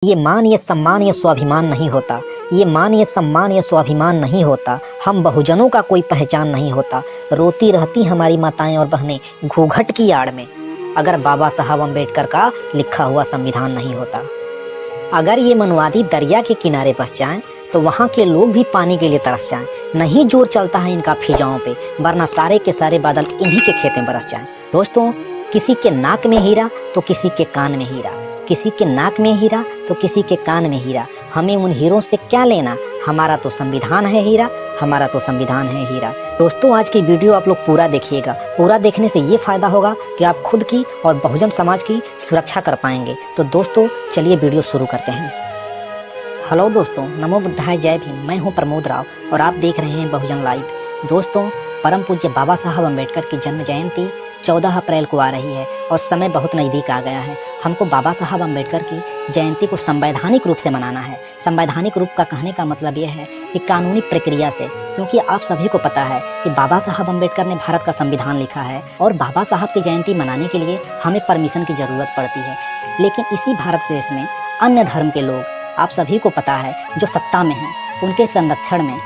ये मान, ये सम्मान, ये स्वाभिमान नहीं होता। ये मान, ये सम्मान, ये स्वाभिमान नहीं होता। हम बहुजनों का कोई पहचान नहीं होता। रोती रहती हमारी माताएं और बहनें घूंघट की आड़ में, अगर बाबा साहब अम्बेडकर का लिखा हुआ संविधान नहीं होता। अगर ये मनुवादी दरिया के किनारे बस जाएं तो वहाँ के लोग भी पानी के लिए तरस जाएं। नहीं जोर चलता है इनका फिजाओं पे, वरना सारे के सारे बादल इन्हीं के खेत में बरस जाएं। दोस्तों, किसी के नाक में हीरा तो किसी के कान में हीरा, किसी के नाक में हीरा तो किसी के कान में हीरा। हमें उन हीरों से क्या लेना, हमारा तो संविधान है हीरा, हमारा तो संविधान है हीरा। दोस्तों, आज की वीडियो आप लोग पूरा देखिएगा। पूरा देखने से ये फायदा होगा कि आप खुद की और बहुजन समाज की सुरक्षा कर पाएंगे। तो दोस्तों, चलिए वीडियो शुरू करते हैं। हेलो दोस्तों, नमो बुद्धाय, जय भीम। मैं हूं प्रमोद राव और आप देख रहे हैं बहुजन लाइव। दोस्तों, परम पूज्य बाबा साहब अम्बेडकर की जन्म जयंती 14 अप्रैल को आ रही है और समय बहुत नज़दीक आ गया है। हमको बाबा साहब अम्बेडकर की जयंती को संवैधानिक रूप से मनाना है। संवैधानिक रूप का कहने का मतलब यह है कि कानूनी प्रक्रिया से, क्योंकि आप सभी को पता है कि बाबा साहब अम्बेडकर ने भारत का संविधान लिखा है और बाबा साहब की जयंती मनाने के लिए हमें परमिशन की ज़रूरत पड़ती है। लेकिन इसी भारत देश में अन्य धर्म के लोग, आप सभी को पता है, जो सत्ता में हैं, उनके संरक्षण में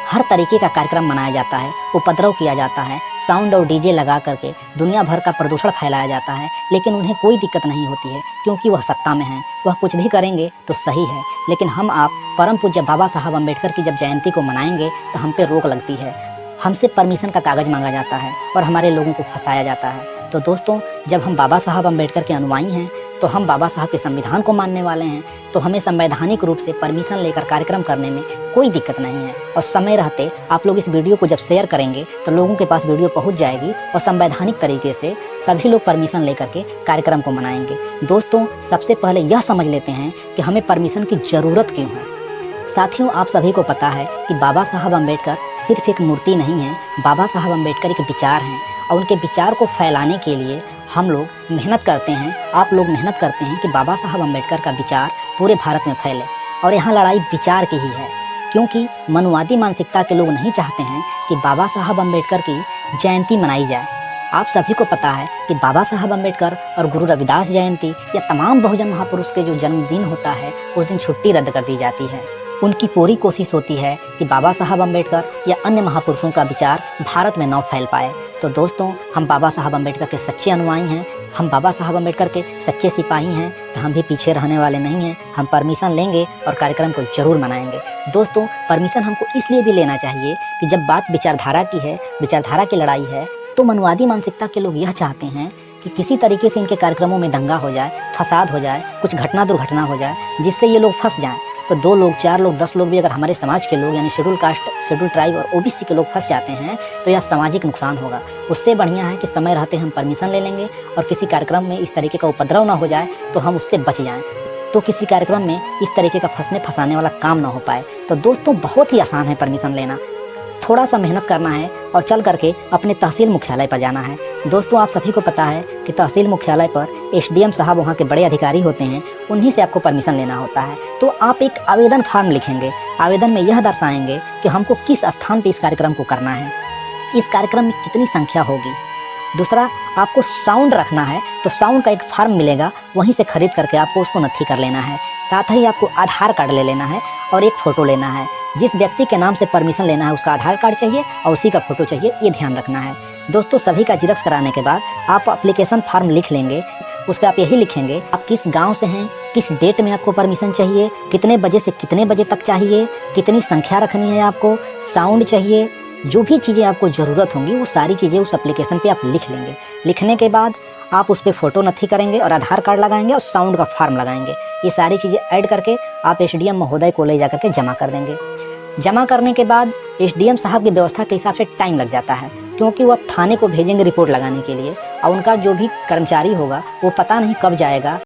हर तरीके का कार्यक्रम मनाया जाता है, उपद्रव किया जाता है, साउंड और डीजे लगा करके दुनिया भर का प्रदूषण फैलाया जाता है। लेकिन उन्हें कोई दिक्कत नहीं होती है, क्योंकि वह सत्ता में है। वह कुछ भी करेंगे तो सही है। लेकिन हम आप परम पूज्य बाबा साहब अम्बेडकर की जब जयंती को मनाएंगे तो हम पे रोक लगती है। हमसे परमिशन का कागज़ मांगा जाता है और हमारे लोगों को फंसाया जाता है। तो दोस्तों, जब हम बाबा साहब अम्बेडकर के अनुयायी हैं तो हम बाबा साहब के संविधान को मानने वाले हैं, तो हमें संवैधानिक रूप से परमिशन लेकर कार्यक्रम करने में कोई दिक्कत नहीं है। और समय रहते आप लोग इस वीडियो को जब शेयर करेंगे तो लोगों के पास वीडियो पहुंच जाएगी और संवैधानिक तरीके से सभी लोग परमिशन लेकर के कार्यक्रम को मनाएंगे। दोस्तों, सबसे पहले यह समझ लेते हैं कि हमें परमिशन की ज़रूरत क्यों है। साथियों, आप सभी को पता है कि बाबा साहब अम्बेडकर सिर्फ एक मूर्ति नहीं है। बाबा साहब अम्बेडकर एक विचार हैं और उनके विचार को फैलाने के लिए हम लोग मेहनत करते हैं। आप लोग मेहनत करते हैं कि बाबा साहब अम्बेडकर का विचार पूरे भारत में फैले। और यहाँ लड़ाई विचार की ही है, क्योंकि मनुवादी मानसिकता के लोग नहीं चाहते हैं कि बाबा साहब अम्बेडकर की जयंती मनाई जाए। आप सभी को पता है कि बाबा साहब अम्बेडकर और गुरु रविदास जयंती या तमाम बहुजन महापुरुष के जो जन्मदिन होता है, उस दिन छुट्टी रद्द कर दी जाती है। उनकी पूरी कोशिश होती है कि बाबा साहब अम्बेडकर या अन्य महापुरुषों का विचार भारत में न फैल पाए। तो दोस्तों, हम बाबा साहब अम्बेडकर के सच्चे अनुयायी हैं, हम बाबा साहब अम्बेडकर के सच्चे सिपाही हैं, तो हम भी पीछे रहने वाले नहीं हैं। हम परमिशन लेंगे और कार्यक्रम को जरूर मनाएंगे। दोस्तों, परमिशन हमको इसलिए भी लेना चाहिए कि जब बात विचारधारा की है, विचारधारा की लड़ाई है, तो मनुवादी मानसिकता के लोग यह चाहते हैं कि किसी तरीके से इनके कार्यक्रमों में दंगा हो जाए, फसाद हो जाए, कुछ घटना दुर्घटना हो जाए, जिससे ये लोग फंस जाएं। तो 2 लोग, 4 लोग, 10 लोग भी अगर हमारे समाज के लोग यानी शेड्यूल कास्ट, शेड्यूल ट्राइब और ओबीसी के लोग फंस जाते हैं तो यह सामाजिक नुकसान होगा। उससे बढ़िया है कि समय रहते हम परमिशन ले लेंगे और किसी कार्यक्रम में इस तरीके का उपद्रव ना हो जाए तो हम उससे बच जाएं, तो किसी कार्यक्रम में इस तरीके का फंसने फंसाने वाला काम ना हो पाए। तो दोस्तों, बहुत ही आसान है परमिशन लेना। थोड़ा सा मेहनत करना है और चल करके अपने तहसील मुख्यालय पर जाना है। दोस्तों, आप सभी को पता है कि तहसील मुख्यालय पर एसडीएम साहब वहाँ के बड़े अधिकारी होते हैं, उन्हीं से आपको परमिशन लेना होता है। तो आप एक आवेदन फार्म लिखेंगे। आवेदन में यह दर्शाएंगे कि हमको किस स्थान पर इस कार्यक्रम को करना है, इस कार्यक्रम में कितनी संख्या होगी। दूसरा, आपको साउंड रखना है तो साउंड का एक फार्म मिलेगा, वहीं से खरीद करके आपको उसको नत्थी कर लेना है। साथ ही आपको आधार कार्ड ले लेना है और एक फ़ोटो लेना है। जिस व्यक्ति के नाम से परमिशन लेना है उसका आधार कार्ड चाहिए और उसी का फ़ोटो चाहिए, ये ध्यान रखना है। दोस्तों, सभी का जिरक्स कराने के बाद आप एप्लीकेशन फार्म लिख लेंगे। उस पर आप यही लिखेंगे आप किस गांव से हैं, किस डेट में आपको परमिशन चाहिए, कितने बजे से कितने बजे तक चाहिए, कितनी संख्या रखनी है, आपको साउंड चाहिए, जो भी चीज़ें आपको ज़रूरत होंगी वो सारी चीज़ें उस एप्लीकेशन पे आप लिख लेंगे। लिखने के बाद आप उस पर फ़ोटो नत्थी करेंगे और आधार कार्ड लगाएंगे और साउंड का फार्म लगाएंगे। ये सारी चीज़ें ऐड करके आप एसडीएम महोदय को ले जाकर के जमा कर देंगे। जमा करने के बाद एसडीएम साहब की व्यवस्था के हिसाब से टाइम लग जाता है, क्योंकि वह थाने को भेजेंगे रिपोर्ट लगाने के लिए और उनका जो भी कर्मचारी होगा वो पता नहीं कब जाएगा।